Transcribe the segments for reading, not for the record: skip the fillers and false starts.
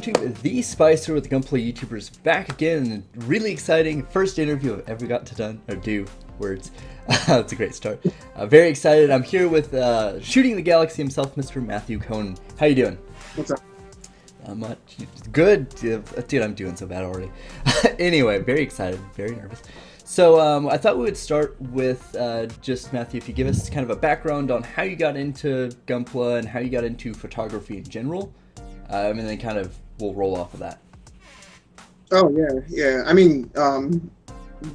YouTube? The Spicer with the Gunpla YouTubers back again. Really exciting first interview I've ever got to done or do. Words. That's a great start. Very excited. I'm here with Shooting the Galaxy himself, Mr. Matthew Cohn. How you doing? What's up? Not much. Good. Dude, I'm doing so bad already. Anyway, very excited. Very nervous. So I thought we would start with just, Matthew, if you give us kind of a background on how you got into Gunpla and how you got into photography in general. And then kind of we'll roll off of that. Oh, yeah. I mean,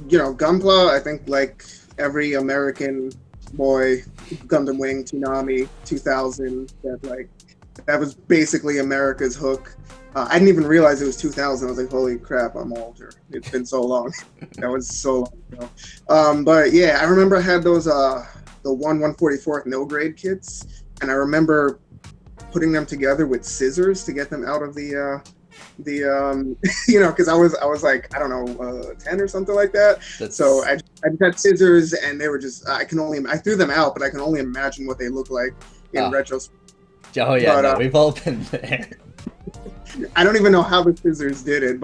Gunpla, I think like every American boy, Gundam Wing, Toonami, 2000, that was basically America's hook. I didn't even realize it was 2000. I was like, holy crap, I'm older. It's been so long. That was so long ago. But yeah, I remember I had those, the 1/144th no grade kits, and I remember putting them together with scissors to get them out of the because I was like, I don't know, 10 or something like that. So I just had scissors, and they were just, I threw them out, but I can only imagine what they look like in retrospect. Oh yeah, but, we've all been there. I don't even know how the scissors did it,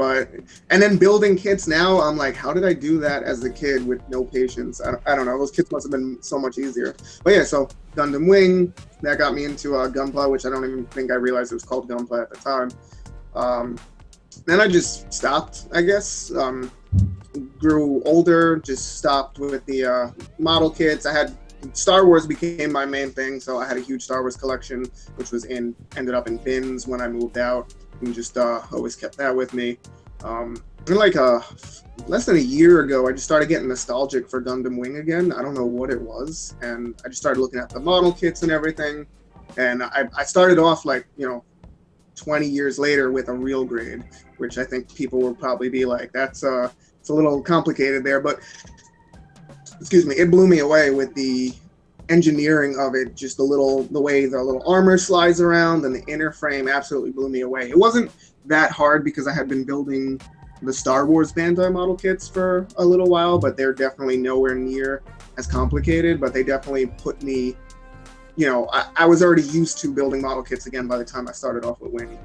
and then building kits now, I'm like, how did I do that as a kid with no patience? I don't know. Those kits must have been so much easier. But yeah, so Gundam Wing, that got me into Gunpla, which I don't even think I realized it was called Gunpla at the time. Then I just stopped, I guess. Grew older, just stopped with the model kits. Star Wars became my main thing, so I had a huge Star Wars collection, which ended up in bins when I moved out, and just always kept that with me. And less than a year ago, I just started getting nostalgic for Gundam Wing again. I don't know what it was, and I just started looking at the model kits and everything. And I started off 20 years later with a real grade, which I think people will probably be like, it's a little complicated there, but excuse me, it blew me away with the engineering of it. Just the way the little armor slides around and the inner frame absolutely blew me away. It wasn't that hard because I had been building the Star Wars Bandai model kits for a little while, but they're definitely nowhere near as complicated. But they definitely put me, I was already used to building model kits again by the time I started off with Wing.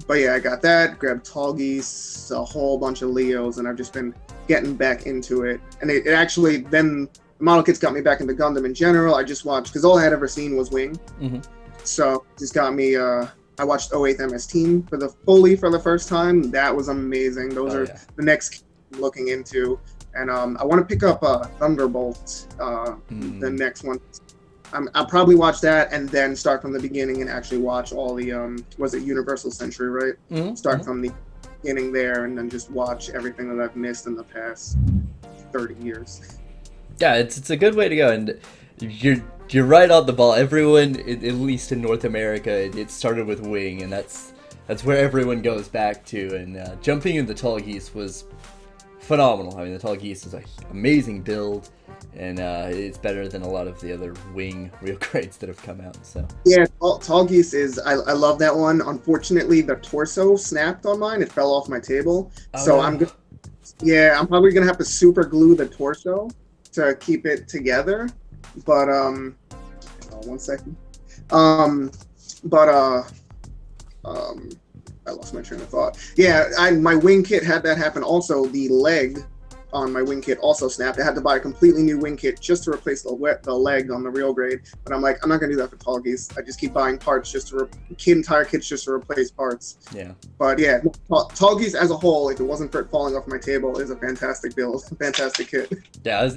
But yeah, I got that, grabbed Tallgeese, a whole bunch of Leos, and I've just been getting back into it. And it actually, then the model kits got me back into Gundam in general. I just watched, because all I had ever seen was Wing. Mm-hmm. So just got me, I watched 08th MS Team for the first time. That was amazing. Those are the next I'm looking into. And I want to pick up Thunderbolt, the next one. I'll probably watch that and then start from the beginning and actually watch all the, was it Universal Century, right? Mm-hmm. Start from the beginning there and then just watch everything that I've missed in the past 30 years. Yeah, it's a good way to go, and you're right on the ball. Everyone, at least in North America, it started with Wing, and that's where everyone goes back to. And jumping into Tallgeese was phenomenal. I mean, the Tallgeese is an amazing build, and it's better than a lot of the other Wing real grades that have come out. So yeah, Tallgeese is, I love that one. Unfortunately, the torso snapped on mine. It fell off my table. So I'm probably gonna have to super glue the torso to keep it together. But one second. I lost my train of thought. Yeah, my Wing kit had that happen. Also, the leg on my Wing kit also snapped. I had to buy a completely new Wing kit just to replace the leg on the real grade. But I'm like, I'm not gonna do that for Tallgeese. I just keep buying parts entire kits just to replace parts. Yeah. But yeah, Tallgeese as a whole, if it wasn't for it falling off my table, is a fantastic build, fantastic kit. Yeah,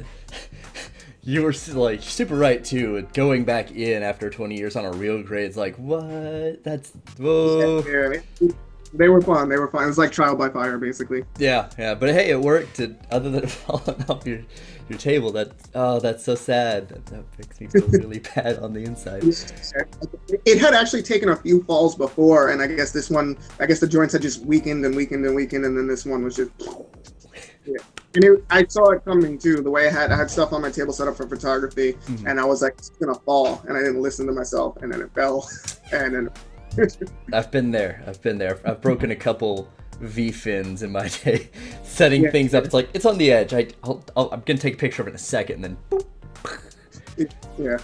you were super right too. Going back in after 20 years on a real grade, it's like, what? That's whoa. Yeah, they were fun. It was like trial by fire, basically. Yeah. But hey, it worked. Other than falling off your table, that's so sad. That makes me feel really bad on the inside. It had actually taken a few falls before, and I guess the joints had just weakened, and then this one was just. Yeah. And I saw it coming too. The way I had stuff on my table set up for photography, and I was like, it's gonna fall, and I didn't listen to myself, and then it fell, and then. I've been there. I've broken a couple V-fins in my day, setting things up. It's like, it's on the edge. I'm gonna take a picture of it in a second, and then boop. Yeah.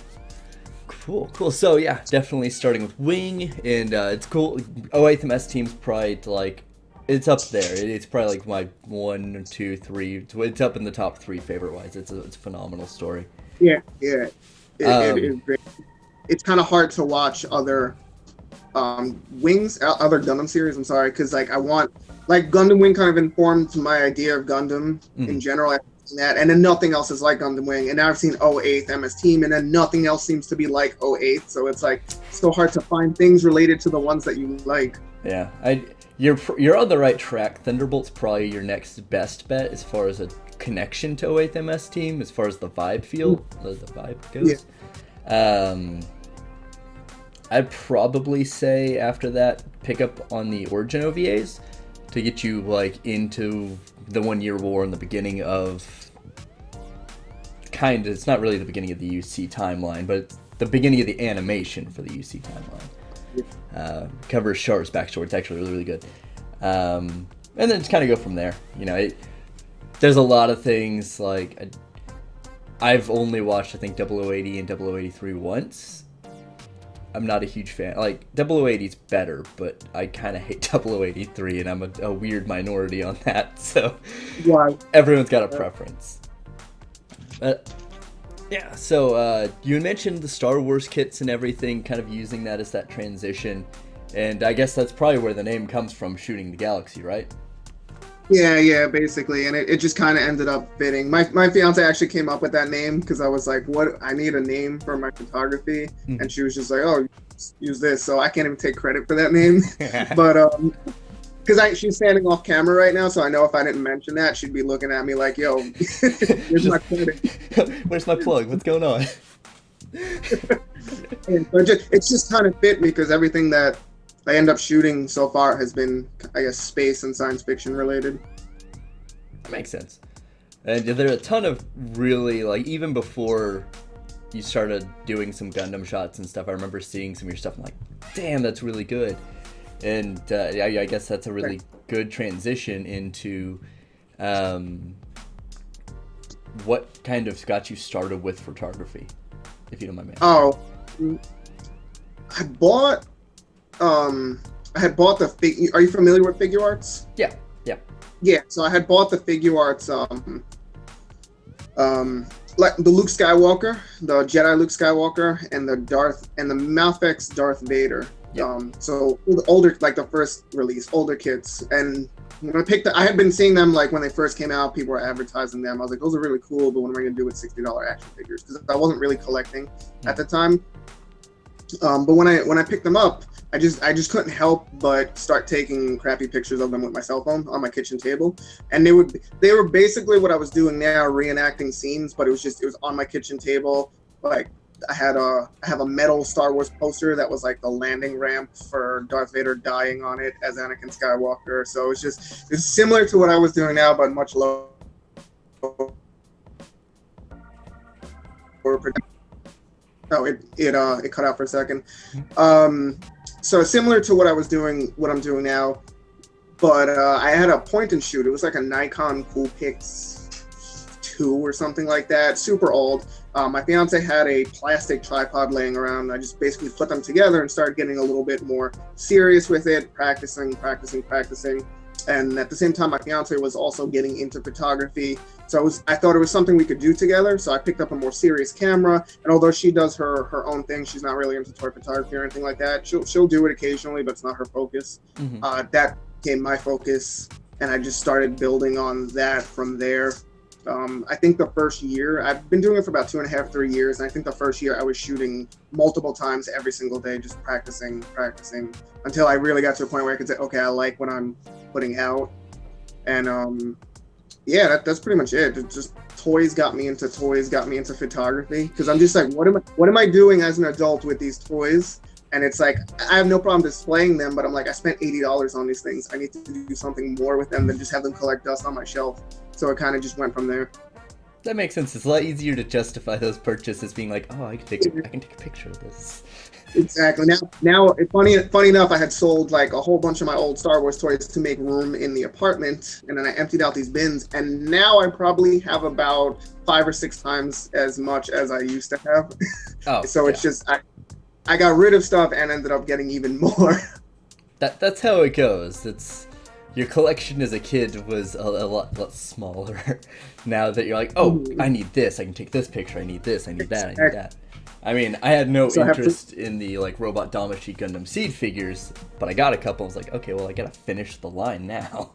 Cool. So yeah, definitely starting with Wing, and it's cool. 08th MS team's probably like, it's up there. It's probably like my 1, 2, 3. It's up in the top 3 favorite wise. It's a phenomenal story. Yeah. It is great. It's kind of hard to watch other Wings, other Gundam series. I'm sorry, because like I want, like, Gundam Wing kind of informed my idea of Gundam in general. I've seen that, and then nothing else is like Gundam Wing. And now I've seen 08th MS Team, and then nothing else seems to be like 08th. So it's like so hard to find things related to the ones that you like. Yeah, you're on the right track. Thunderbolt's probably your next best bet as far as a connection to 08th MS Team, as far as the vibe the vibe goes. Yeah. I'd probably say after that, pick up on the Origin OVAs to get you like into the 1 Year War and the beginning of it's not really the beginning of the UC timeline, but it's the beginning of the animation for the UC timeline. Covers Char's backstory. It's actually really good. And then just kind of go from there. You know, there's a lot of things like I've only watched I think 0080 and 0083 once. I'm not a huge fan. Like, 0080's better, but I kind of hate 0083, and I'm a weird minority on that, so everyone's got a preference. Yeah, so you mentioned the Star Wars kits and everything, kind of using that as that transition, and I guess that's probably where the name comes from, Shooting the Galaxy, right? Yeah, basically, and it just kind of ended up fitting. My fiance actually came up with that name because I was like, "What? I need a name for my photography," and she was just like, "Oh, use this." So I can't even take credit for that name, but because she's standing off camera right now, so I know if I didn't mention that, she'd be looking at me like, "Yo, here's my credit. Where's my plug? What's going on?" And so it's just kind of fit because everything that I end up shooting so far has been, I guess, space and science fiction related. That makes sense. And there are a ton of really, like, even before you started doing some Gundam shots and stuff, I remember seeing some of your stuff and I'm like, damn, that's really good. And I guess that's a really good transition into what kind of got you started with photography, if you don't mind me asking. Oh, I had bought the Are you familiar with figure arts? Yeah. So I had bought the figure arts, like the Luke Skywalker, the Jedi Luke Skywalker, and the Malfex Darth Vader. Yep. So the older, like the first release, older kits. And when I had been seeing them like when they first came out, people were advertising them. I was like, those are really cool, but what am I gonna do with $60 action figures? Because I wasn't really collecting at the time. But when I picked them up, I just couldn't help but start taking crappy pictures of them with my cell phone on my kitchen table, and they were basically what I was doing now, reenacting scenes, but it was on my kitchen table. Like I have a metal Star Wars poster that was like the landing ramp for Darth Vader dying on it as Anakin Skywalker. So it's similar to what I was doing now, but much lower. Oh, it cut out for a second. So similar to what I'm doing now, but I had a point and shoot. It was like a Nikon Coolpix 2 or something like that, super old. My fiance had a plastic tripod laying around. I just basically put them together and started getting a little bit more serious with it, practicing. And at the same time, my fiance was also getting into photography. So I thought it was something we could do together. So I picked up a more serious camera. And although she does her own thing, she's not really into toy photography or anything like that. She'll do it occasionally, but it's not her focus. Mm-hmm. That became my focus. And I just started building on that from there. I think the first year, I've been doing it for about 2.5, 3 years. And I think the first year I was shooting multiple times every single day, just practicing until I really got to a point where I could say, okay, I like what I'm putting out. And that's pretty much it. It just toys got me into photography, because I'm just like, what am I doing as an adult with these toys? And it's like, I have no problem displaying them, but I'm like, I spent $80 on these things. I need to do something more with them than just have them collect dust on my shelf. So it kind of just went from there. That makes sense. It's a lot easier to justify those purchases being like, oh, I can take a picture of this. Exactly. Now, funny enough, I had sold like a whole bunch of my old Star Wars toys to make room in the apartment, and then I emptied out these bins, and now I probably have about 5 or 6 times as much as I used to have. Oh, so it's just I got rid of stuff and ended up getting even more. That's how it goes. It's your collection as a kid was a lot smaller. Now that you're like, oh, I need this. I can take this picture. I need this. I need that. I need that. I mean, I had no interest in the like Robot Damashi Gundam Seed figures, but I got a couple. I was like, okay, well, I gotta finish the line now,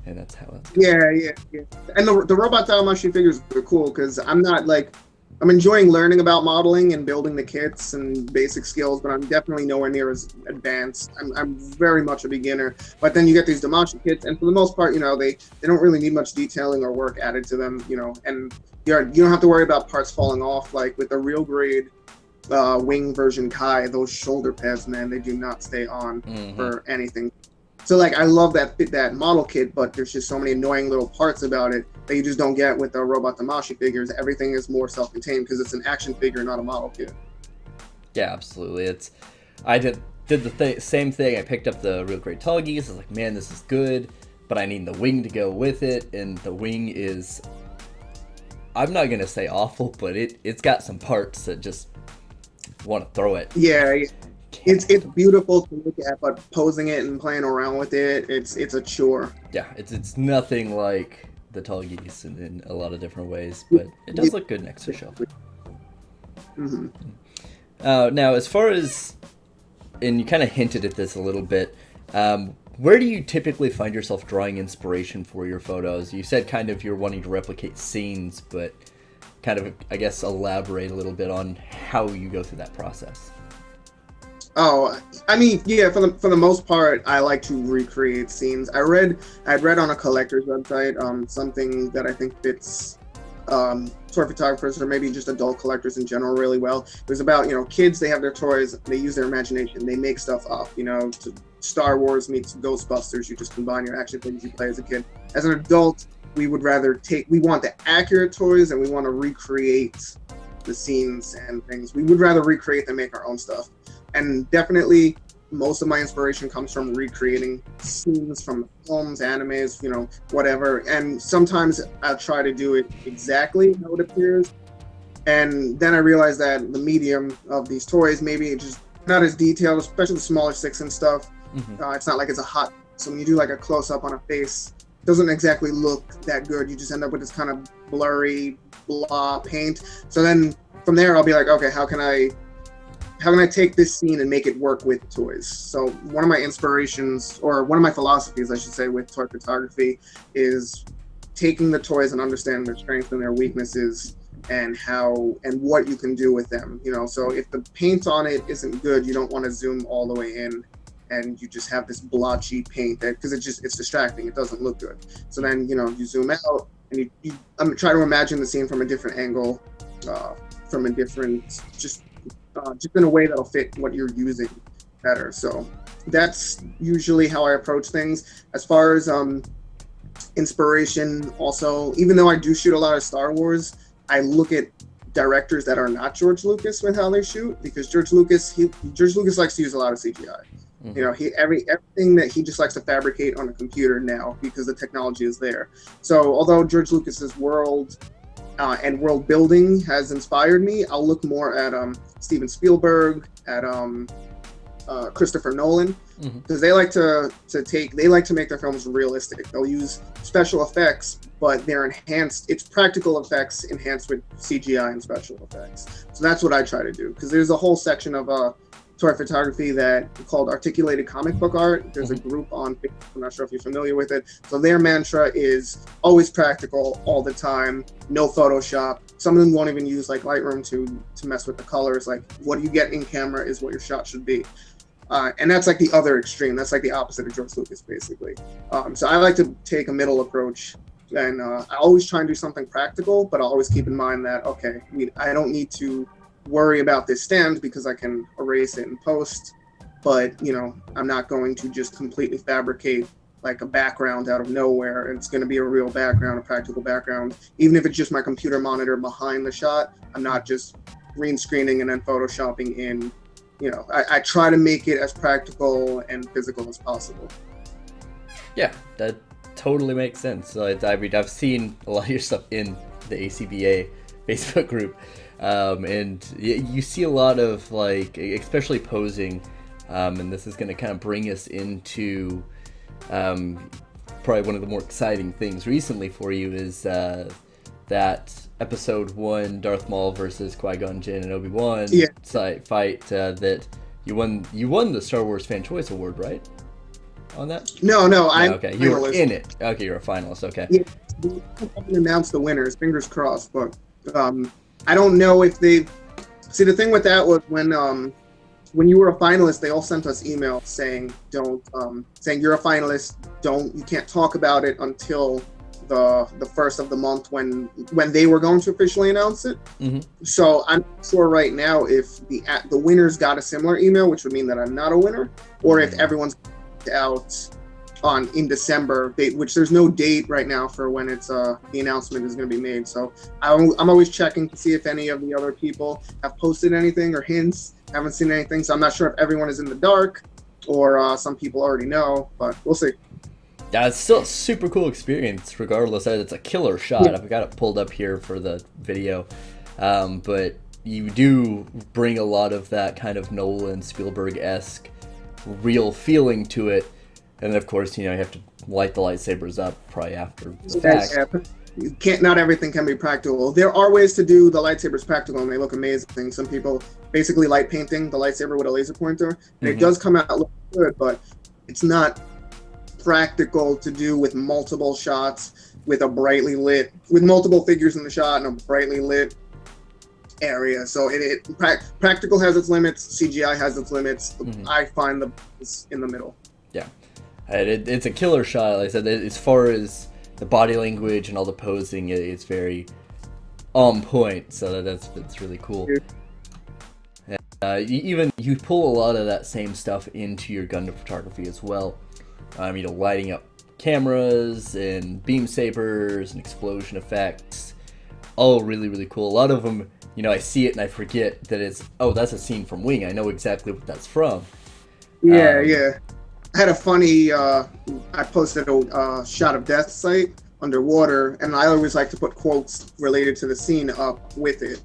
and that's how it's going. Yeah. And the Robot Damashi figures are cool because I'm enjoying learning about modeling and building the kits and basic skills, but I'm definitely nowhere near as advanced. I'm very much a beginner. But then you get these Damashi kits, and for the most part, they don't really need much detailing or work added to them, and you don't have to worry about parts falling off. Like with the real grade wing version Kai, those shoulder pads, man, they do not stay on for anything. So like I love that model kit, but there's just so many annoying little parts about it that you just don't get with the Robot Damashi figures. Everything is more self-contained because it's an action figure, not a model kit. Yeah, absolutely. I did the same thing. I picked up the real grade Tallgeese. I was like, man, this is good, but I need the wing to go with it, and the wing is, I'm not gonna say awful, but it's got some parts that just want to throw it. Yeah. It's beautiful to look at, but posing it and playing around with it, it's a chore. Yeah, it's nothing like the Tallgeese in a lot of different ways, but it does look good next to shelf. Mm-hmm. Now, as far as, and you kind of hinted at this a little bit, where do you typically find yourself drawing inspiration for your photos? You said kind of you're wanting to replicate scenes, but kind of, I guess, elaborate a little bit on how you go through that process. Oh, I mean, yeah, for the most part, I like to recreate scenes. I'd read on a collector's website something that I think fits toy photographers or maybe just adult collectors in general really well. It was about, kids, they have their toys, they use their imagination, they make stuff up, to Star Wars meets Ghostbusters, you just combine your action figures you play as a kid. As an adult, we want the accurate toys and we want to recreate the scenes and things. We would rather recreate than make our own stuff. And definitely most of my inspiration comes from recreating scenes from films, animes, whatever. And sometimes I'll try to do it exactly how it appears. And then I realized that the medium of these toys, maybe it's just not as detailed, especially the smaller 6-inch stuff. Mm-hmm. It's not like it's a hot, so when you do like a close-up on a face, it doesn't exactly look that good. You just end up with this kind of blurry, blah paint. So then from there, I'll be like, okay, how can I take this scene and make it work with toys? So one of my inspirations, or one of my philosophies, I should say, with toy photography is taking the toys and understanding their strengths and their weaknesses and what you can do with them. So if the paint on it isn't good, you don't want to zoom all the way in and you just have this blotchy paint because it's distracting. It doesn't look good. So then, you zoom out and you try to imagine the scene from a different angle, from a different, just in a way that'll fit what you're using better. So that's usually how I approach things. As far as inspiration, also, even though I do shoot a lot of Star Wars, I look at directors that are not George Lucas with how they shoot, because George Lucas likes to use a lot of CGI. Mm-hmm. Everything that he just likes to fabricate on a computer now because the technology is there. So although George Lucas's world and world building has inspired me, I'll look more at Steven Spielberg, at Christopher Nolan, because they like to make their films realistic. They'll use special effects, but they're enhanced. It's practical effects enhanced with CGI and special effects. So that's what I try to do, because there's a whole section of toy photography that called articulated comic book art. There's a group on Facebook, I'm not sure if you're familiar with it. So their mantra is always practical all the time, no Photoshop. Some of them won't even use like Lightroom to mess with the colors. Like what you get in camera is what your shot should be. And that's like the other extreme. That's like the opposite of George Lucas, basically. So I like to take a middle approach, and I always try and do something practical, but I'll always keep in mind that, okay, I don't need to worry about this stand because I can erase it in post, but I'm not going to just completely fabricate like a background out of nowhere. It's going to be a real background, a practical background, even if it's just my computer monitor behind the shot. I'm not just green screening and then photoshopping in. I try to make it as practical and physical as possible. Yeah, that totally makes sense. I've seen a lot of your stuff in the ACBA Facebook group. And you see a lot of, like, especially posing, and this is going to kind of bring us into probably one of the more exciting things recently for you is that episode 1 Darth Maul versus Qui-Gon Jinn and Obi-Wan fight that you won the Star Wars Fan Choice Award, right? On that? No, I'm okay. You were in it. Okay, you're a finalist. Okay. Yeah, we haven't announced the winners. Fingers crossed, but I don't know if they. See, the thing with that was when you were a finalist, they all sent us emails saying saying you're a finalist. You can't talk about it until the first of the month when they were going to officially announce it. Mm-hmm. So I'm not sure right now if the winners got a similar email, which would mean that I'm not a winner, or if everyone's out in December, which there's no date right now for when it's the announcement is going to be made. So I'm always checking to see if any of the other people have posted anything or hints. Haven't seen anything, so I'm not sure if everyone is in the dark or some people already know, but we'll see. Yeah, it's still a super cool experience regardless. It's a killer shot. Yeah. I've got it pulled up here for the video, but you do bring a lot of that kind of Nolan Spielberg-esque real feeling to it. And then, of course, you have to light the lightsabers up probably after the fact. Yeah. Not everything can be practical. There are ways to do the lightsabers practical, and they look amazing. Some people basically light painting the lightsaber with a laser pointer, and it does come out look good, but it's not practical to do with multiple shots with multiple figures in the shot and a brightly lit area. So practical has its limits, CGI has its limits. I find the in the middle. Yeah, it's a killer shot. Like I said, as far as the body language and all the posing, it's very on point. So that's really cool. You pull a lot of that same stuff into your Gundam photography as well. Lighting up cameras and beam sabers and explosion effects, all really, really cool. A lot of them, I see it and I forget that that's a scene from Wing. I know exactly what that's from. Yeah. I had a funny, I posted a shot of Death Sight underwater, and I always like to put quotes related to the scene up with it.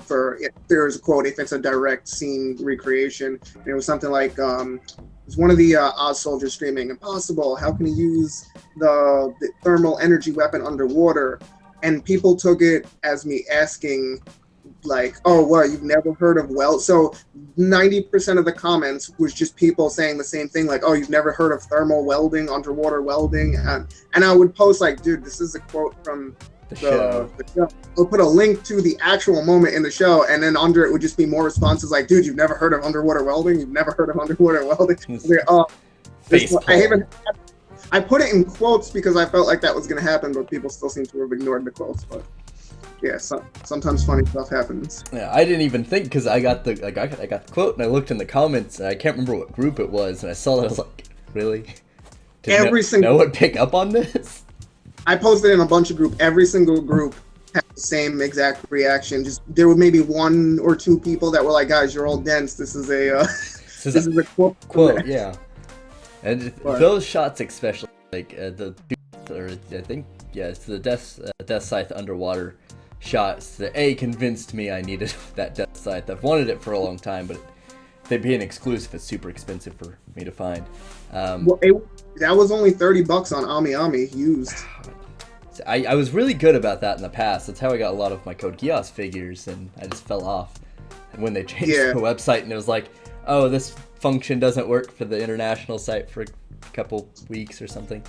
For if there's a quote, if it's a direct scene recreation, and it was something like, it was one of the Oz soldiers screaming, "Impossible! How can he use the thermal energy weapon underwater?" And people took it as me asking, like, "Oh, what? You've never heard of weld?" So 90% of the comments was just people saying the same thing, like, "Oh, you've never heard of thermal welding, underwater welding?" And I would post like, "Dude, this is a quote from the show." I'll put a link to the actual moment in the show, and then under it would just be more responses like, "Dude, you've never heard of underwater welding? You've never heard of underwater welding?" I put it in quotes because I felt like that was going to happen, but people still seem to have ignored the quotes. But yeah, sometimes funny stuff happens. Yeah, I didn't even think, because I got the quote and I looked in the comments and I can't remember what group it was, and I saw that I was like, really? No one pick up on this? I posted in a bunch of groups. Every single group had the same exact reaction. Just there were maybe 1 or 2 people that were like, "Guys, you're all dense. This is a quote." Yeah. And those shots, especially like it's the Death Scythe underwater shots that convinced me I needed that Death Scythe. I've wanted it for a long time, but they'd be an exclusive. It's super expensive for me to find. That was only $30 on Ami used. I was really good about that in the past. That's how I got a lot of my Code Geass figures, and I just fell off. And when they changed the website, and it was like, "Oh, this function doesn't work for the international site for a couple weeks or something."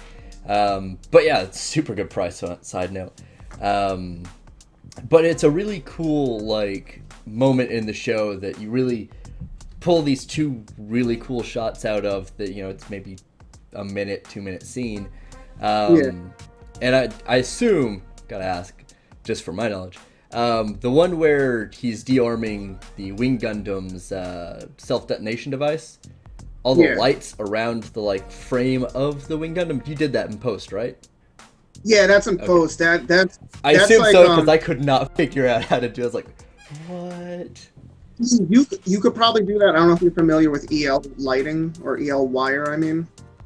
But yeah, it's super good price, side note. But it's a really cool moment in the show that you really pull these 2 really cool shots out of that. It's maybe a 2-minute scene. And I assume, gotta ask, just for my knowledge, the one where he's de-arming the Wing Gundam's self-detonation device, all the lights around the frame of the Wing Gundam, you did that in post, right? Yeah, that's in post. That's I assume so, because I could not figure out how to do it. I was like, what? You could probably do that. I don't know if you're familiar with EL lighting or EL wire.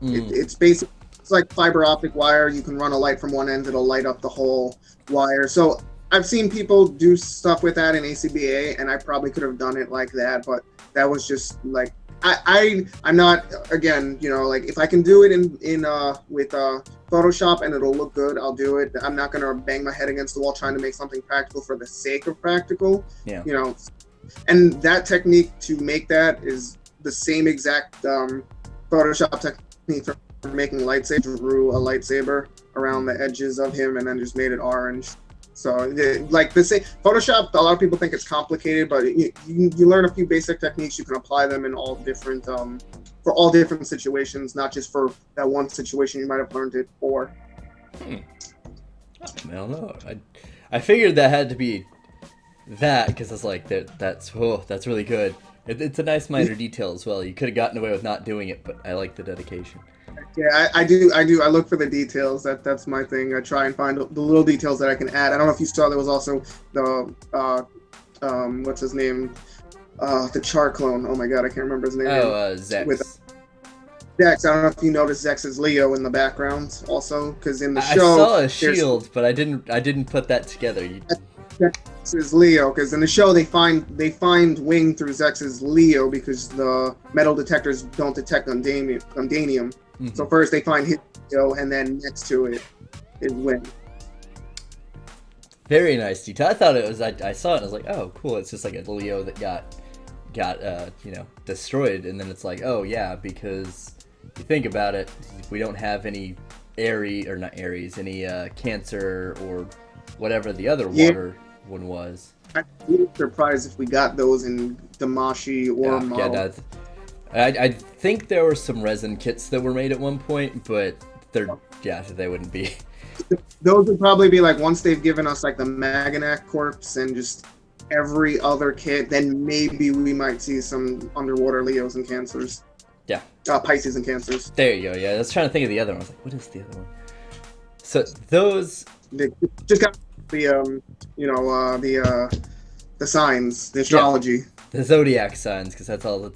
It's basically, it's like fiber optic wire. You can run a light from one end, it'll light up the whole wire. So I've seen people do stuff with that in ACBA, and I probably could have done it like that, but that was just like I'm not, again, like if I can do it in with Photoshop and it'll look good, I'll do it. I'm not gonna bang my head against the wall trying to make something practical for the sake of practical. Yeah. And that technique to make that is the same exact Photoshop technique for making lightsaber. Drew a lightsaber around the edges of him and then just made it orange. So like the same Photoshop, a lot of people think it's complicated, but you learn a few basic techniques. You can apply them in all different for all different situations, not just for that one situation you might have learned it for. I don't know. I figured that had to be that, because it's like that's really good. It's a nice minor detail as well. You could have gotten away with not doing it, but I like the dedication. Yeah, I do. I look for the details. That's my thing. I try and find the little details that I can add. I don't know if you saw, there was also the what's his name? The Char clone. Oh my god, I can't remember his name. Oh, Zex. With Zex. I don't know if you noticed Zex's Leo in the background also, because in the show I saw a shield, but I didn't put that together. Zex's Leo, because in the show they find Wing through Zex's Leo because the metal detectors don't detect undanium. Mm-hmm. So first they find his Leo, and then next to it is Wing. Very nice detail. I thought it was. I saw it and I was like, oh, cool. It's just like a Leo that got destroyed, and then it's like, oh yeah, because you think about it, we don't have any any Cancer or whatever the other water one was. I'd be surprised if we got those in Damashi or Model. Yeah, I think there were some resin kits that were made at one point, but they wouldn't be. Those would probably be like once they've given us like the Maganak corpse and just every other kit, then maybe we might see some underwater Leos and Cancers. Yeah. Pisces and Cancers. There you go. Yeah, I was trying to think of the other one. I was like, what is the other one? So those they just got the signs, the astrology, the zodiac signs, because that's all.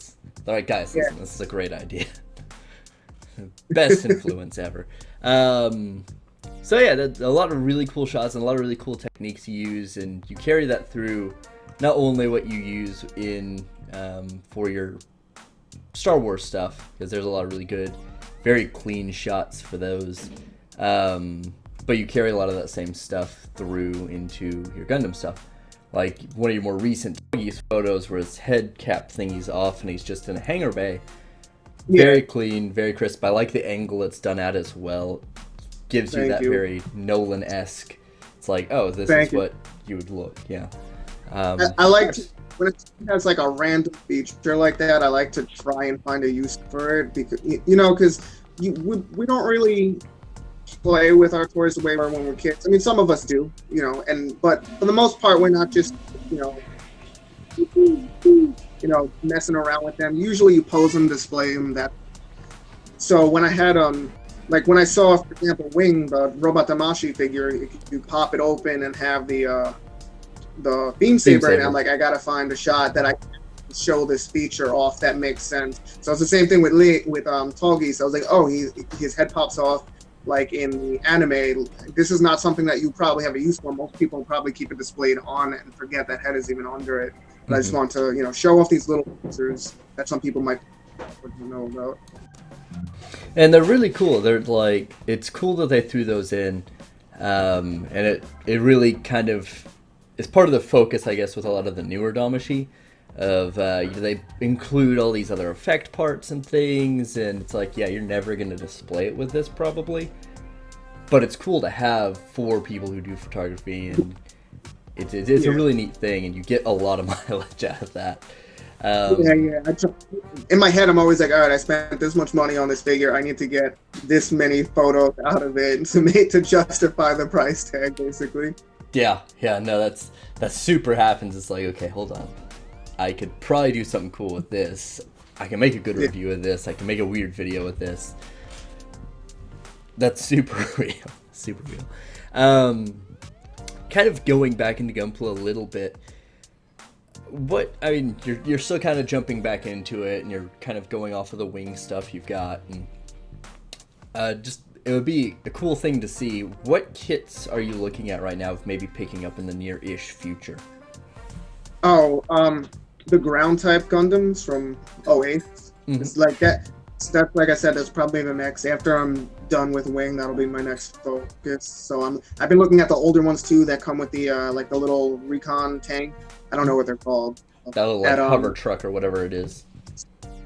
All right, guys. Listen, this is a great idea. Best influence ever. So yeah, a lot of really cool shots and a lot of really cool techniques you use, and you carry that through not only what you use in for your Star Wars stuff, because there's a lot of really good, very clean shots for those, but you carry a lot of that same stuff through into your Gundam stuff. Like one of your more recent photos where his head cap thingy's off and he's just in a hangar bay. Very clean, very crisp. I like the angle it's done at as well. Gives you that very Nolan-esque. It's like, oh, this is what you would look. Yeah. I like when it has like a random feature like that. I like to try and find a use for it because we don't really play with our toys the way we were when we're kids. I mean, some of us do, but for the most part, we're not just, messing around with them. Usually, you pose them, display them. So when I had like when I saw, for example, Wing, the Robot Damashi figure, you pop it open and have the beam saber, and I'm like, I gotta find a shot that I can show this feature off that makes sense. So it's the same thing with Toggy. So I was like, oh, his head pops off. Like in the anime, this is not something that you probably have a use for. Most people probably keep it displayed on and forget that head is even under it. But I just want to, show off these little features that some people might know about. And they're really cool. They're like, it's cool that they threw those in, and it really kind of is part of the focus, I guess, with a lot of the newer Damashi. They include all these other effect parts and things, and it's like, yeah, you're never going to display it with this probably, but it's cool to have for people who do photography, and it's a really neat thing, and you get a lot of mileage out of that. In my head, I'm always like, all right, I spent this much money on this figure, I need to get this many photos out of it to justify the price tag, basically. No, that super happens. It's like, okay, hold on. I could probably do something cool with this. I can make a good review of this. I can make a weird video with this. That's super real. Super real. Kind of going back into Gunpla a little bit. You're still kind of jumping back into it, and you're kind of going off of the Wing stuff you've got. And just it would be a cool thing to see. What kits are you looking at right now of maybe picking up in the near-ish future? Oh, the ground type Gundams from '08. Mhm. It's like that. That's like I said. That's probably the next. After I'm done with Wing, that'll be my next focus. So I've been looking at the older ones too that come with the like the little recon tank. I don't know what they're called. That little like hover truck or whatever it is.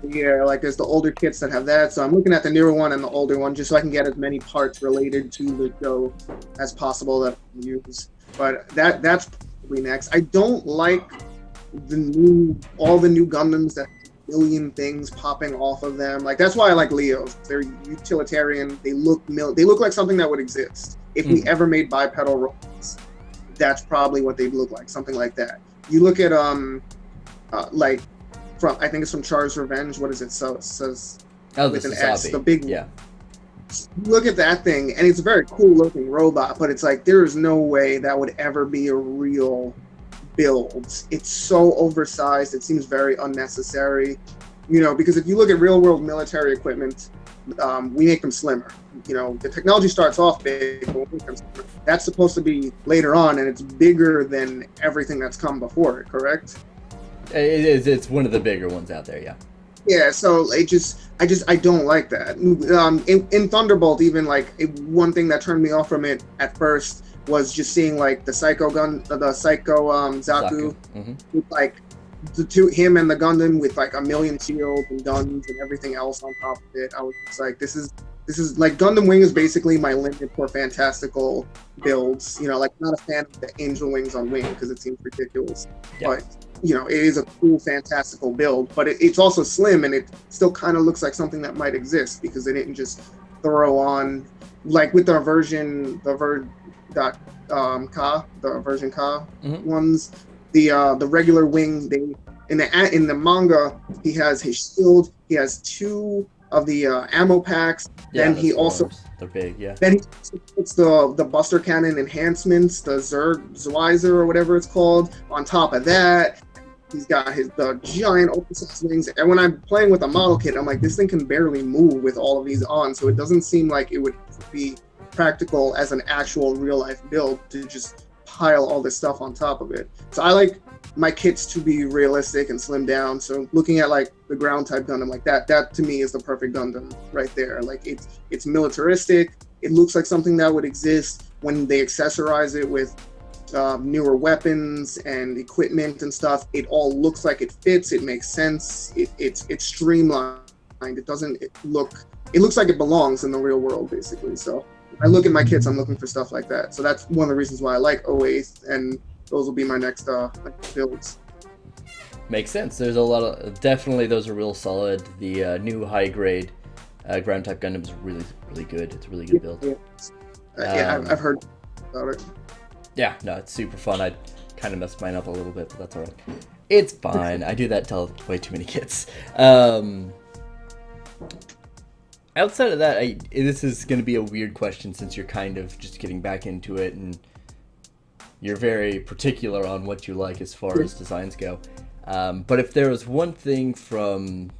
Yeah, like there's the older kits that have that. So I'm looking at the newer one and the older one just so I can get as many parts related to the show as possible that I can use. But that's probably next. I don't like all the new Gundams that have a million things popping off of them. Like that's why I like Leos. They're utilitarian. They look like something that would exist. If we ever made bipedal robots, that's probably what they'd look like, something like that. You look at like I think it's from Char's Revenge. What is it? So it says with an S, the big yeah. Look at that thing, and it's a very cool looking robot, but it's like there is no way that would ever be a real build. It's so oversized. It seems very unnecessary, because if you look at real world military equipment, we make them slimmer. The technology starts off big, but we make them slimmer. That's supposed to be later on, and it's bigger than everything that's come before it, correct? It is. It's one of the bigger ones out there, yeah. Yeah, so I don't like that. In Thunderbolt, even like one thing that turned me off from it at first was just seeing like the Psycho Zaku, with like him and the Gundam with like a million shields and guns and everything else on top of it. I was just like, this is like Gundam Wing is basically my limit for fantastical builds. Like I'm not a fan of the Angel Wings on Wing because it seems ridiculous, but it is a cool, fantastical build, but it's also slim and it still kind of looks like something that might exist because they didn't just throw on, like with the version Ka ones, the regular Wing. In the manga, he has his shield. He has 2 of the ammo packs. Yeah, then he also they're big, yeah. Then he puts the Buster Cannon enhancements, the Zergweiser or whatever it's called, on top of that. He's got the giant oversized wings, and when I'm playing with a model kit, I'm like, this thing can barely move with all of these on, so it doesn't seem like it would be practical as an actual real life build to just pile all this stuff on top of it. So I like my kits to be realistic and slimmed down. So looking at like the ground type Gundam like that to me is the perfect Gundam right there. Like it's militaristic. It looks like something that would exist. When they accessorize it with newer weapons and equipment and stuff, it all looks like it fits. It makes sense. It's streamlined. It looks like it belongs in the real world, basically. So when I look at my kits, I'm looking for stuff like that. So that's one of the reasons why I like 08, and those will be my next builds. Makes sense. There's a lot of, definitely those are real solid. The new high grade ground type Gundam is really, really good. It's a really good build. I've heard about it. Yeah, no, it's super fun. I kind of messed mine up a little bit, but that's all right. It's fine. I do that till way too many kits. Outside of that, this is going to be a weird question since you're kind of just getting back into it and you're very particular on what you like as far as designs go. But if there was one thing from,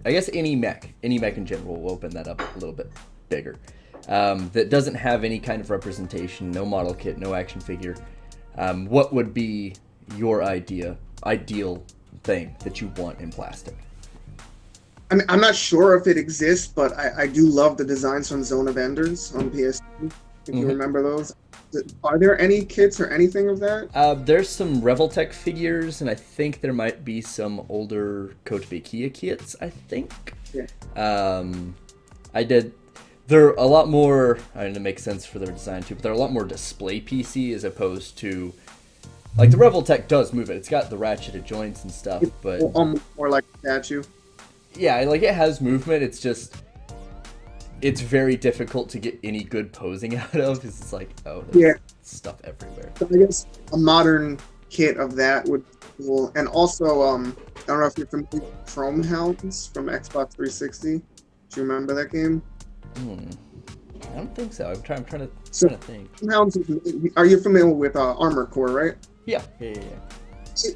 I guess any mech in general, we'll open that up a little bit bigger, that doesn't have any kind of representation, no model kit, no action figure, what would be your ideal thing that you want in plastic? I mean, I'm not sure if it exists, but I do love the designs from Zone of Enders on PS2, if you remember those. Are there any kits or anything of that? There's some Revoltech figures, and I think there might be some older Kotobukiya kits, I think. Yeah. They're a lot more, I mean, it makes sense for their design too, but they're a lot more display PC as opposed to, like, the Revoltech does move it. It's got the ratcheted joints and stuff, but... Almost more like a statue. Yeah, like, it has movement, it's just... It's very difficult to get any good posing out of. It's like, there's stuff everywhere. So I guess a modern kit of that would be cool. And also, I don't know if you're familiar with Chrome Hounds from Xbox 360. Do you remember that game? I don't think so. I'm trying to think. Chrome Hounds, are you familiar with Armored Core, right? Yeah.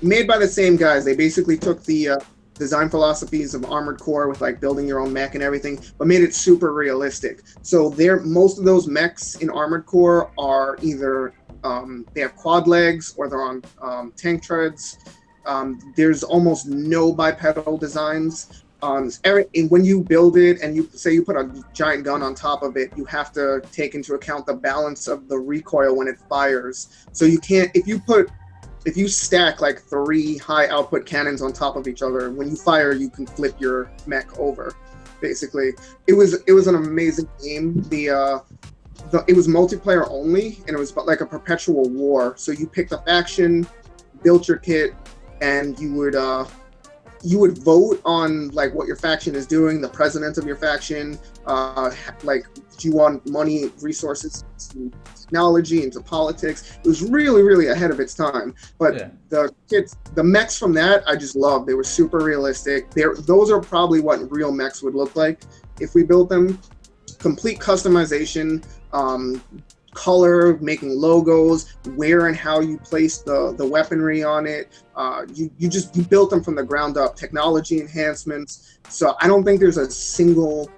Made by the same guys. They basically took the design philosophies of Armored Core with like building your own mech and everything, but made it super realistic. So most of those mechs in Armored Core are either they have quad legs or they're on tank treads. There's almost no bipedal designs. When you build it and you put a giant gun on top of it, you have to take into account the balance of the recoil when it fires. So you can't, if you stack like 3 high output cannons on top of each other, when you fire, you can flip your mech over. Basically, it was an amazing game. It was multiplayer only, and it was like a perpetual war. So you picked a faction, built your kit, and you would vote on like what your faction is doing, the president of your faction, like do you want money, resources, into technology, into politics. It was really, really ahead of its time. But the mechs from that I just loved. They were super realistic. Those are probably what real mechs would look like if we built them. Complete customization, color, making logos, where and how you place the weaponry on it. You built them from the ground up. Technology enhancements. So I don't think there's a single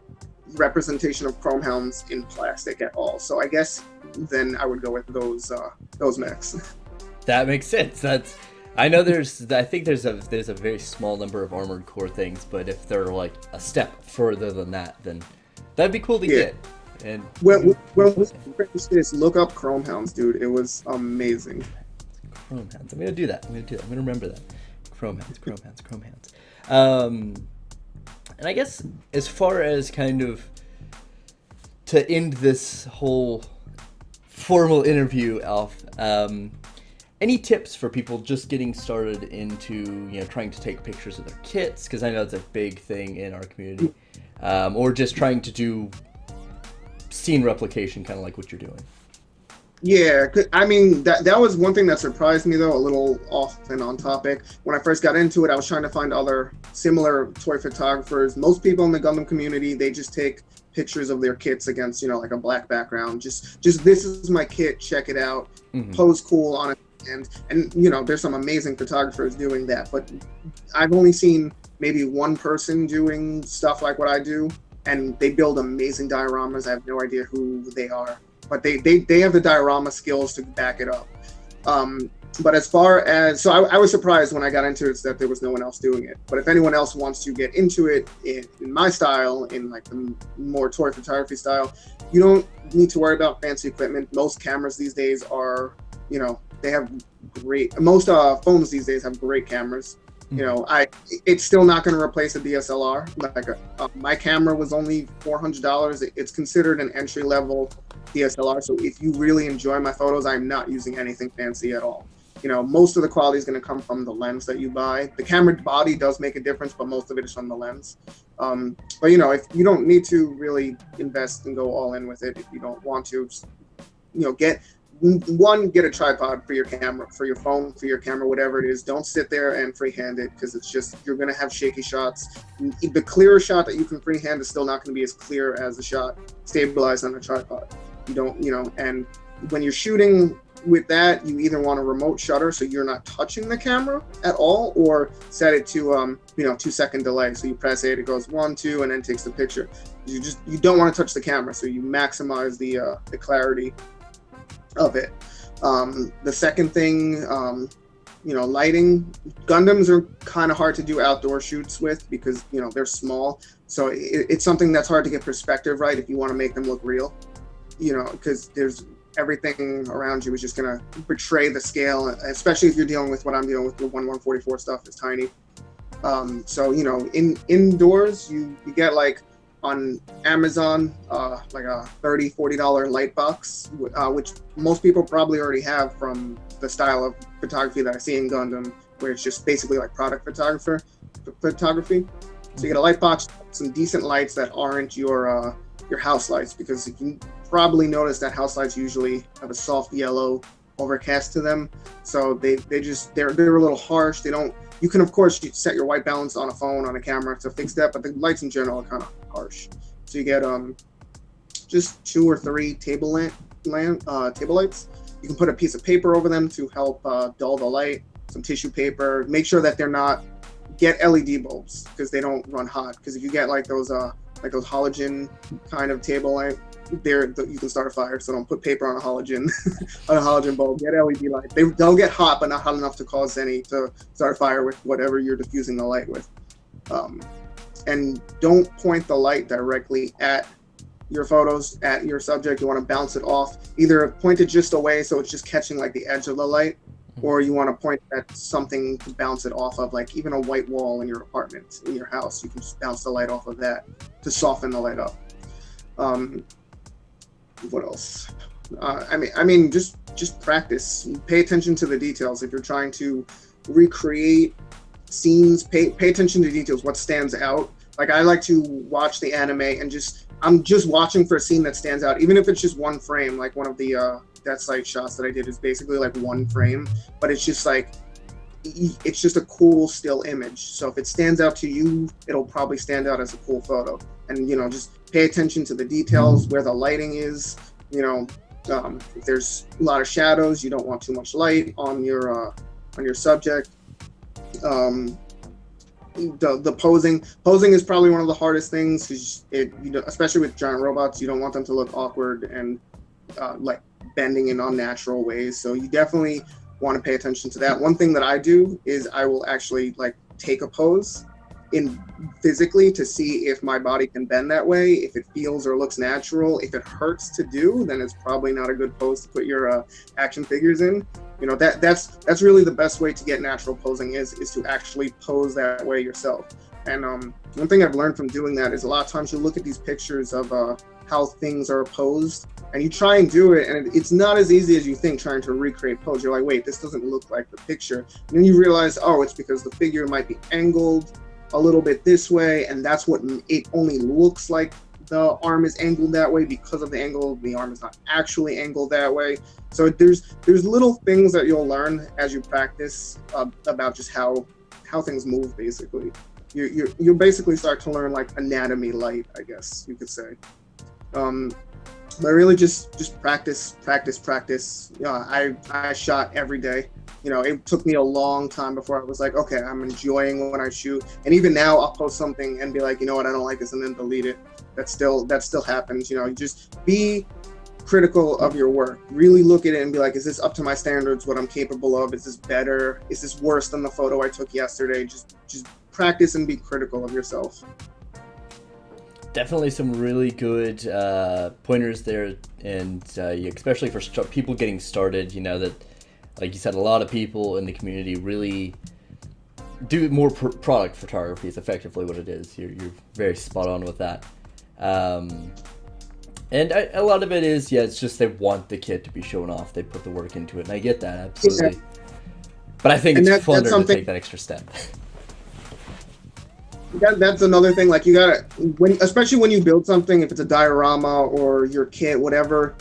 representation of Chrome Hounds in plastic at all. So I guess then I would go with those mechs. That makes sense. I know I think there's a very small number of Armored Core things, but if they're like a step further than that, then that'd be cool to get. And when we finished this, look up Chrome Hounds, dude. It was amazing. Chrome Hounds. I'm gonna do that. I'm gonna remember that. Chrome Hounds. And I guess as far as kind of to end this whole formal interview, Alf, any tips for people just getting started into trying to take pictures of their kits? Because I know it's a big thing in our community, or just trying to do scene replication, kind of like what you're doing. Yeah, I mean, that was one thing that surprised me, though, a little off and on topic. When I first got into it, I was trying to find other similar toy photographers. Most people in the Gundam community, they just take pictures of their kits against, like a black background. Just this is my kit, check it out, pose cool on it. And there's some amazing photographers doing that. But I've only seen maybe one person doing stuff like what I do, and they build amazing dioramas. I have no idea who they are. But they have the diorama skills to back it up. But as far as, I was surprised when I got into it that there was no one else doing it. But if anyone else wants to get into it in my style, in like the more toy photography style, you don't need to worry about fancy equipment. Most cameras these days are, they have most phones these days have great cameras. It's still not going to replace a DSLR. Like my camera was only $400. It's considered an entry level DSLR. So if you really enjoy my photos, I'm not using anything fancy at all. Most of the quality is going to come from the lens that you buy. The camera body does make a difference, but most of it is from the lens. But if you don't need to really invest and go all in with it, if you don't want to, get a tripod for your camera, for your phone, for your camera, whatever it is. Don't sit there and freehand it, because it's just, you're going to have shaky shots. The clearer shot that you can freehand is still not going to be as clear as the shot stabilized on a tripod. You don't, and when you're shooting with that, you either want a remote shutter so you're not touching the camera at all, or set it to 2-second delay. So you press it goes 1, 2, and then takes the picture. You don't want to touch the camera, so you maximize the clarity of it. The second thing, lighting. Gundams are kind of hard to do outdoor shoots with because they're small, so it's something that's hard to get perspective right if you want to make them look real. Because there's everything around you is just gonna portray the scale, especially if you're dealing with what I'm dealing with. The 1/144 stuff is tiny. So indoors you get like on Amazon, like a $30-$40 light box, which most people probably already have from the style of photography that I see in Gundam, where it's just basically like product photography. So you get a light box, some decent lights that aren't your house lights, because you can probably notice that house lights usually have a soft yellow overcast to them. So they're a little harsh. You can of course set your white balance on a phone, on a camera to fix that, but the lights in general are kind of harsh. So you get just 2 or 3 table lights. You can put a piece of paper over them to help dull the light, some tissue paper. Make sure that they're not get LED bulbs because they don't run hot. Because if you get like those halogen kind of table light, you can start a fire. So don't put paper on a halogen on a halogen bulb. Get LED light. They'll get hot, but not hot enough to cause to start a fire with whatever you're diffusing the light with. And don't point the light directly at your photos, at your subject. You want to bounce it off. Either point it just away so it's just catching like the edge of the light, or you want to point at something to bounce it off of, like even a white wall in your apartment, in your house. You can just bounce the light off of that to soften the light up. What else? I mean, just practice. Pay attention to the details. If you're trying to recreate scenes, pay attention to details. What stands out? Like I like to watch the anime and I'm just watching for a scene that stands out, even if it's just one frame. Like one of the Death Sight shots that I did is basically like one frame, but it's just like it's just a cool still image. So if it stands out to you, it'll probably stand out as a cool photo. And just pay attention to the details, where the lighting is. If there's a lot of shadows, you don't want too much light on your subject. The posing is probably one of the hardest things, because especially with giant robots, you don't want them to look awkward and like bending in unnatural ways. So you definitely want to pay attention to that. One thing that I do is I will actually like take a pose physically to see if my body can bend that way, if it feels or looks natural. If it hurts to do, then it's probably not a good pose to put your action figures in. That's really the best way to get natural posing is to actually pose that way yourself. And one thing I've learned from doing that is a lot of times you look at these pictures of how things are posed, and you try and do it, and it's not as easy as you think trying to recreate pose. You're like, wait, this doesn't look like the picture. And then you realize, oh, it's because the figure might be angled a little bit this way, and that's what it only looks like. The arm is angled that way because of the angle. The arm is not actually angled that way. So there's little things that you'll learn as you practice about just how things move. Basically, you basically start to learn like anatomy light, I guess you could say. But really just practice. I shot every day. It took me a long time before I was like, okay, I'm enjoying when I shoot. And even now I'll post something and be like, you know what, I don't like this, and then delete it. That still happens. You just be critical of your work. Really look at it and be like, is this up to my standards, what I'm capable of? Is this better? Is this worse than the photo I took yesterday? Just practice and be critical of yourself. Definitely some really good pointers there, and especially for people getting started, that, like you said, a lot of people in the community really do more product photography is effectively what it is. You're very spot on with that. And a lot of it is, it's just they want the kit to be shown off. They put the work into it, and I get that, absolutely. Yeah. But I think it's funner to take that extra step. That's another thing. Like you gotta, especially when you build something, if it's a diorama or your kit, whatever,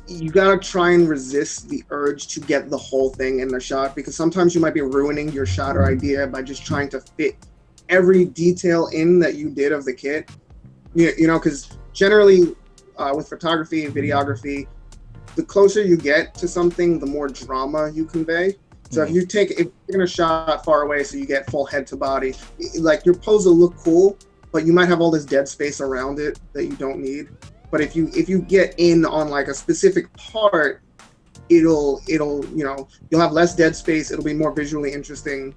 you gotta try and resist the urge to get the whole thing in the shot, because sometimes you might be ruining your shot or idea by just trying to fit every detail in that you did of the kit. Because generally with photography and videography, the closer you get to something, the more drama you convey. So if you're taking a shot far away, so you get full head to body, like your pose will look cool, but you might have all this dead space around it that you don't need. But if you get in on like a specific part, you'll have less dead space. It'll be more visually interesting.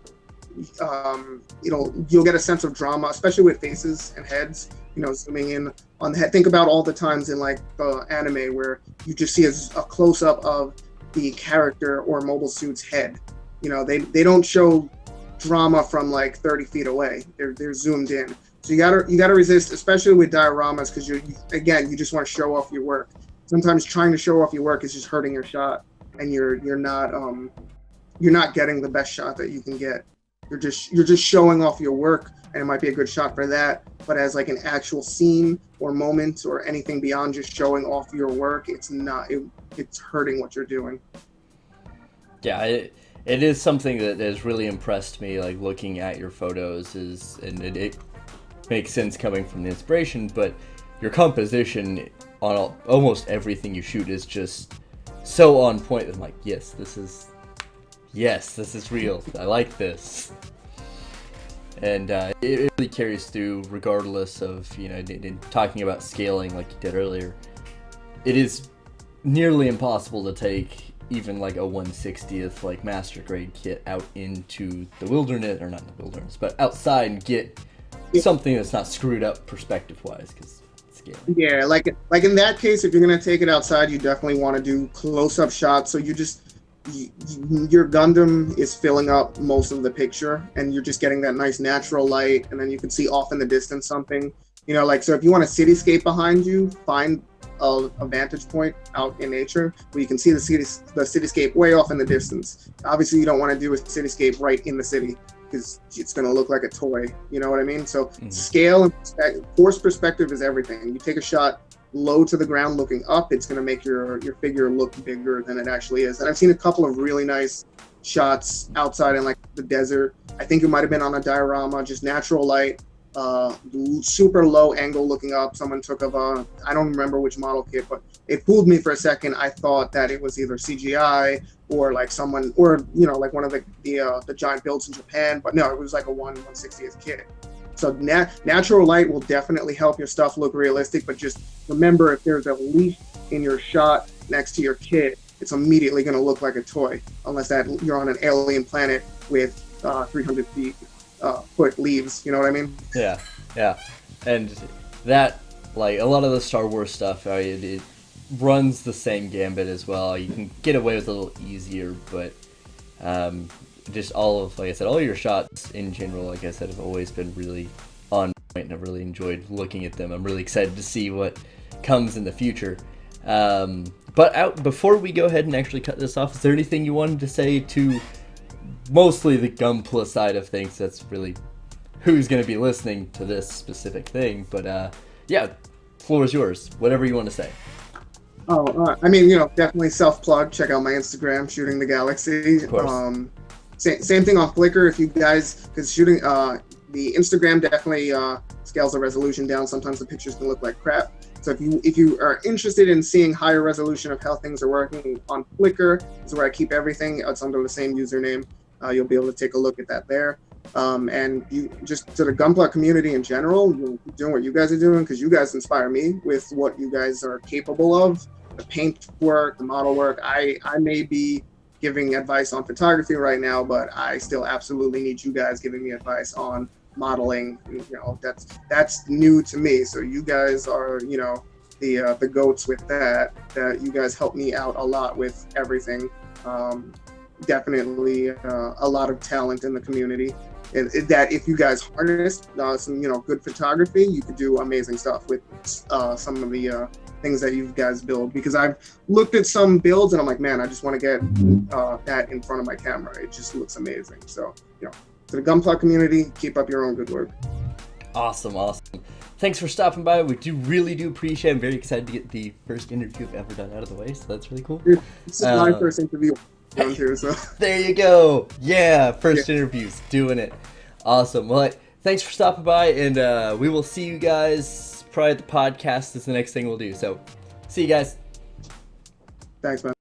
You'll get a sense of drama, especially with faces and heads. Zooming in on the head. Think about all the times in like the anime where you just see a close up of the character or mobile suit's head. They don't show drama from like 30 feet away. They're zoomed in. So you gotta resist, especially with dioramas, because you just want to show off your work. Sometimes trying to show off your work is just hurting your shot, and you're not getting the best shot that you can get. You're just showing off your work, and it might be a good shot for that. But as like an actual scene or moment or anything beyond just showing off your work, it's not. It's hurting what you're doing. Yeah, it is something that has really impressed me. Like looking at your photos and it makes sense coming from the inspiration, but your composition on almost everything you shoot is just so on point. I'm like, yes, this is real. I like this. And it really carries through regardless of, in talking about scaling like you did earlier. It is nearly impossible to take even like a 1/60th like master grade kit out into the wilderness, or not in the wilderness, but outside and get something that's not screwed up perspective wise, because scaling. Yeah, like in that case, if you're gonna take it outside, you definitely want to do close-up shots. So your Gundam is filling up most of the picture, and you're just getting that nice natural light, and then you can see off in the distance something. So if you want a cityscape behind you, find a vantage point out in nature where you can see the cityscape way off in the distance. Obviously, you don't want to do a cityscape right in the city because it's going to look like a toy. You know what I mean? So scale and force perspective is everything. You take a shot low to the ground looking up, it's going to make your figure look bigger than it actually is. And I've seen a couple of really nice shots outside in like the desert. I think it might have been on a diorama, just natural light, super low angle looking up. Someone took I don't remember which model kit, but it fooled me for a second. I thought that it was either CGI or like someone, or like one of the giant builds in Japan, but no, it was like a 1/160th kit. So natural light will definitely help your stuff look realistic, but just remember, if there's a leaf in your shot next to your kit, it's immediately going to look like a toy, unless that you're on an alien planet with 300 foot leaves. You know what I mean? Yeah. And that, like, a lot of the Star Wars stuff, it runs the same gambit as well. You can get away with it a little easier, but just like I said, all your shots in general, like I said, have always been really on point, and I've really enjoyed looking at them. I'm really excited to see what comes in the future. But before we go ahead and actually cut this off, is there anything you wanted to say to mostly the Gunpla side of things? That's really who's going to be listening to this specific thing. But yeah, floor is yours. Whatever you want to say. I mean, definitely self-plug. Check out my Instagram, ShootingTheGalaxy. Of course. Same thing on Flickr. If you guys, because the Instagram definitely scales the resolution down. Sometimes the pictures can look like crap. So if you are interested in seeing higher resolution of how things are working, on Flickr is where I keep everything. It's under the same username. You'll be able to take a look at that there. And you just, to the Gunpla community in general, keep doing what you guys are doing, because you guys inspire me with what you guys are capable of. The paint work, the model work. I may be giving advice on photography right now, but I still absolutely need you guys giving me advice on modeling. That's new to me. So you guys are, the goats with that you guys help me out a lot with everything. Definitely a lot of talent in the community. That if you guys harness some good photography, you could do amazing stuff with some of the things that you guys build, because I've looked at some builds and I'm like, man, I just want to get that in front of my camera. It just looks amazing. So to the Gunpla community, keep up your own good work. Awesome. Thanks for stopping by. We really do appreciate it. I'm very excited to get the first interview I've ever done out of the way, so that's really cool. This is my first interview on here, so. There you go. Yeah, first interviews, doing it. Awesome. Well, thanks for stopping by, and we will see you guys probably at the podcast is the next thing we'll do. So, see you guys. Thanks, man.